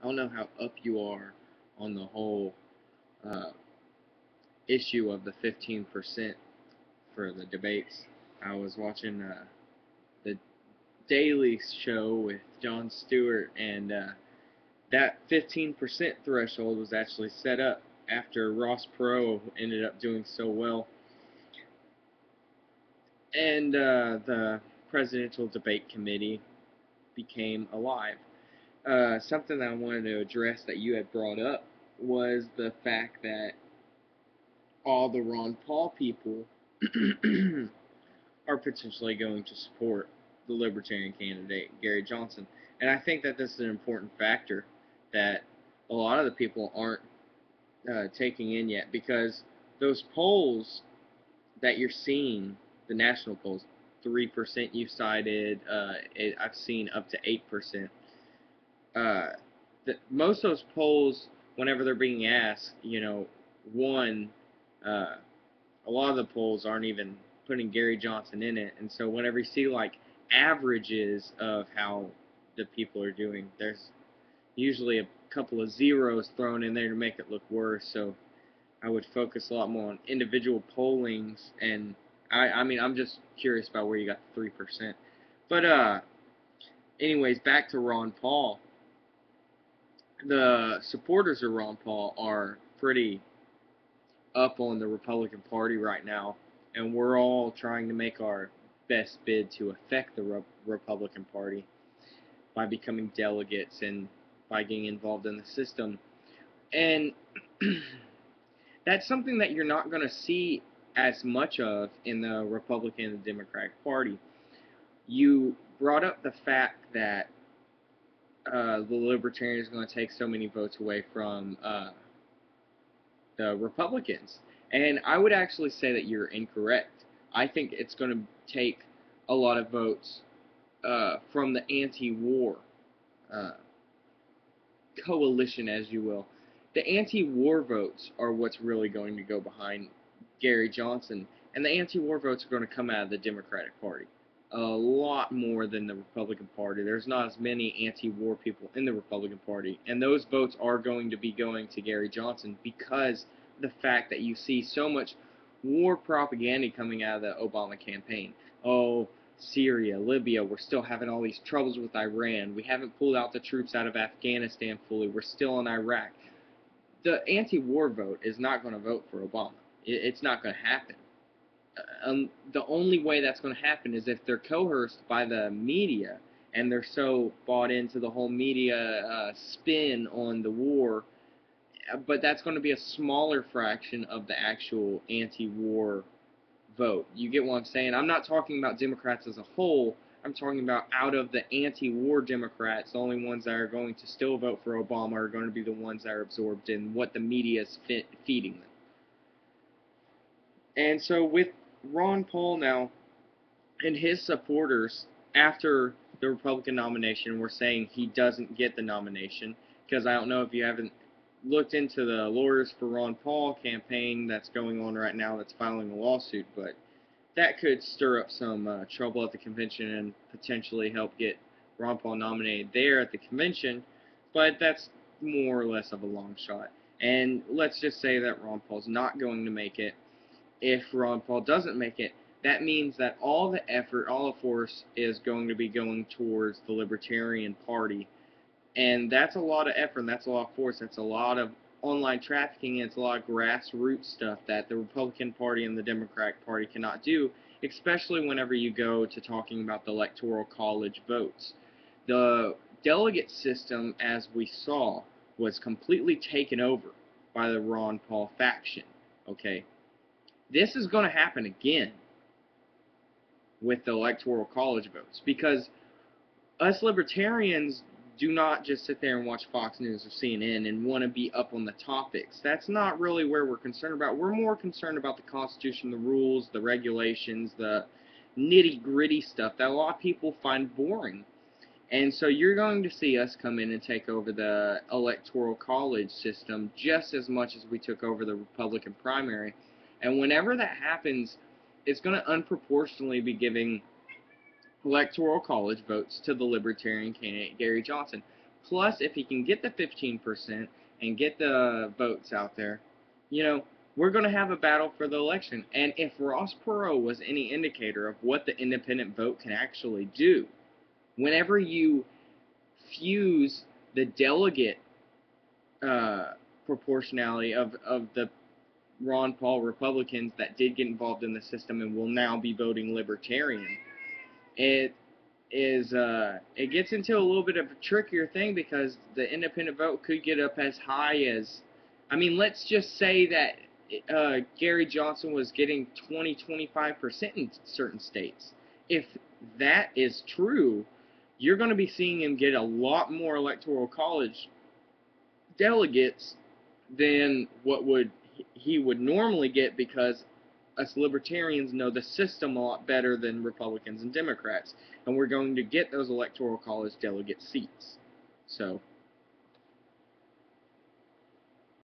I don't know how up you are on the whole uh, issue of the 15% for the debates. I was watching the Daily Show with Jon Stewart, and that 15% threshold was actually set up after Ross Perot ended up doing so well, and the Presidential Debate Committee became alive. Something that I wanted to address that you had brought up was the fact that all the Ron Paul people are potentially going to support the Libertarian candidate, Gary Johnson. And I think that this is an important factor that a lot of the people aren't taking in yet, because those polls that you're seeing, the national polls, 3% you cited, I've seen up to 8%. Uh, Most of those polls, whenever they're being asked, one, uh, a lot of the polls aren't even putting Gary Johnson in it, and so whenever you see like averages of how the people are doing, there's usually a couple of zeros thrown in there to make it look worse. So I would focus a lot more on individual pollings, and I mean I'm just curious about where you got the 3%. But anyways, back to Ron Paul. The supporters of Ron Paul are pretty up on the Republican Party right now, and we're all trying to make our best bid to affect the Republican Party by becoming delegates and by getting involved in the system. And that's something that you're not going to see as much of in the Republican and Democratic Party. You brought up the fact that the Libertarians are going to take so many votes away from the Republicans. And I would actually say that you're incorrect. I think it's going to take a lot of votes from the anti-war uh, coalition, as you will. The anti-war votes are what's really going to go behind Gary Johnson, and the anti-war votes are going to come out of the Democratic Party. A lot more than the Republican Party. There's not as many anti-war people in the Republican Party, and those votes are going to be going to Gary Johnson because the fact that you see so much war propaganda coming out of the Obama campaign. Oh, Syria, Libya, we're still having all these troubles with Iran. We haven't pulled out the troops out of Afghanistan fully. We're still in Iraq. The anti-war vote is not going to vote for Obama. It's not going to happen. The only way that's going to happen is if they're coerced by the media and they're so bought into the whole media spin on the war. But that's going to be a smaller fraction of the actual anti-war vote. You get what I'm saying? I'm not talking about Democrats as a whole. I'm talking about out of the anti-war Democrats, the only ones that are going to still vote for Obama are going to be the ones that are absorbed in what the media is feeding them. And so with Ron Paul now and his supporters, after the Republican nomination, were saying he doesn't get the nomination, because I don't know if you haven't looked into the Lawyers for Ron Paul campaign that's going on right now that's filing a lawsuit, but that could stir up some trouble at the convention and potentially help get Ron Paul nominated there at the convention, but that's more or less of a long shot. And let's just say that Ron Paul's not going to make it. If Ron Paul doesn't make it, that means that all the effort, all the force is going to be going towards the Libertarian Party. And that's a lot of effort, and that's a lot of force, that's a lot of online trafficking, and it's a lot of grassroots stuff that the Republican Party and the Democratic Party cannot do, especially whenever you go to talking about the Electoral College votes. The delegate system, as we saw, was completely taken over by the Ron Paul faction. Okay? This is going to happen again with the Electoral College votes, because us libertarians do not just sit there and watch Fox News or CNN and want to be up on the topics. That's not really where we're concerned about. We're more concerned about the Constitution, the rules, the regulations, the nitty-gritty stuff that a lot of people find boring. And so you're going to see us come in and take over the Electoral College system just as much as we took over the Republican primary. And whenever that happens, it's going to unproportionately be giving Electoral College votes to the Libertarian candidate, Gary Johnson. Plus, if he can get the 15% and get the votes out there, you know, we're going to have a battle for the election. And if Ross Perot was any indicator of what the independent vote can actually do, whenever you fuse the delegate proportionality of the Ron Paul Republicans that did get involved in the system and will now be voting Libertarian, it it gets into a little bit of a trickier thing because the independent vote could get up as high as, I mean, let's just say that Gary Johnson was getting 20-25% in certain states. If that is true, you're going to be seeing him get a lot more electoral college delegates than what he would normally get, because us libertarians know the system a lot better than Republicans and Democrats, and we're going to get those electoral college delegate seats. So